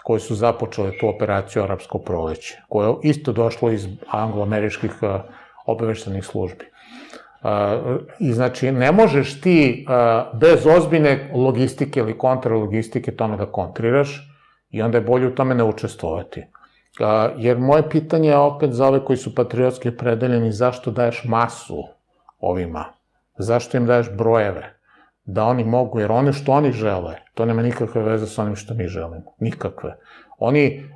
koje su započele tu operaciju Arapsko proleće, koje je isto došlo iz anglo-američkih obaveštajnih službi. I znači, ne možeš ti bez ozbiljne logistike ili kontralogistike tome da kontriraš i onda je bolje u tome ne učestvovati. Jer moje pitanje je opet za ove koji su patriotski predeljeni, zašto daješ masu ovima? Zašto im daješ brojeve? Da oni mogu, jer ono što oni žele, to nema nikakve veze s onim što mi želimo. Nikakve. Oni,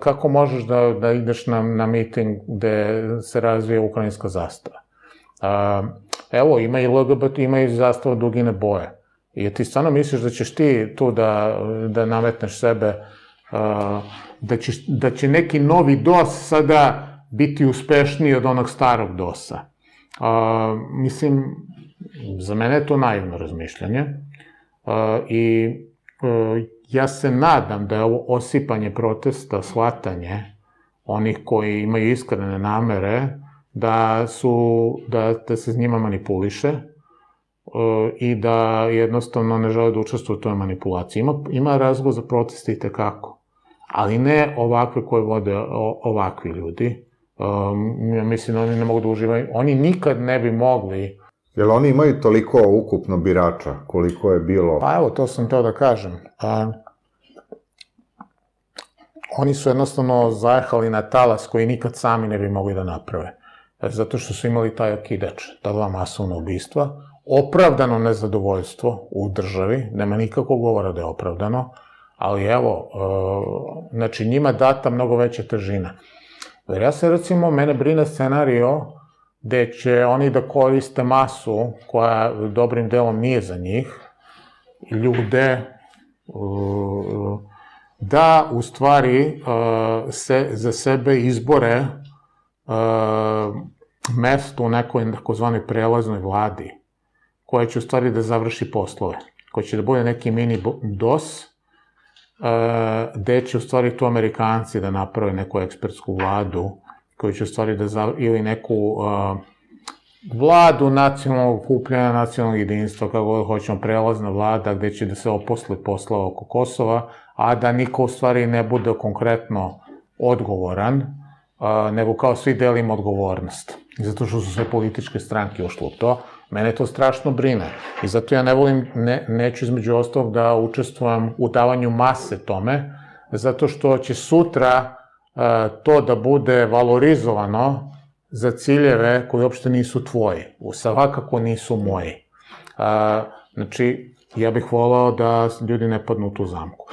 kako možeš da ideš na miting gde se razvije ukrajinska zastava? Evo, ima i LGBT, ima i zastava dugine boje. I ti stvarno misliš da ćeš ti tu da nametneš sebe, da će neki novi DOS sada biti uspešniji od onog starog DOS-a? Mislim, za mene je to naivno razmišljanje i ja se nadam da je ovo osipanje protesta, shvatanje onih koji imaju iskrene namere, da se s njima manipuliše i da jednostavno ne žele da učestvuju u toj manipulaciji. Ima razlog za proteste i tekako, ali ne ovakve koje vode ovakvi ljudi. Mislim da oni ne mogu da uživaju. Oni nikad ne bi mogli. Jel oni imaju toliko ukupno birača, koliko je bilo? Pa evo, to sam teo da kažem. Oni su jednostavno zajehali na talas koji nikad sami ne bi mogli da naprave. Zato što su imali taj okidač, ta dva masovna ubistva, opravdano nezadovoljstvo u državi, nema nikakvog govora da je opravdano, ali evo, znači njima data mnogo veća težina. Jer ja se recimo, mene brine scenario gde će oni da koriste masu koja dobrim delom nije za njih, ljude, da u stvari se za sebe izbore mesto u nekoj takozvanoj prelaznoj vladi, koja će u stvari da završi poslove, koja će da bude neki mini DOS, gde će u stvari tu Amerikanci da naprave neku ekspertsku vladu, koji će u stvari da ili neku vladu nacionalnog okupljanja, nacionalnog jedinstva, kako hoćemo, prelazna vlada, gde će da se oposle posla oko Kosova, a da niko u stvari ne bude konkretno odgovoran, nego kao svi delimo odgovornost. Zato što su sve političke stranke ušle u to. Mene to strašno brine. I zato ja ne volim, neću između ostalog da učestvujem u davanju mase tome, zato što će sutra to da bude valorizovano za ciljeve koji uopšte nisu tvoji. Svakako nisu moji. Znači, ja bih volao da ljudi ne padnu u tu zamku.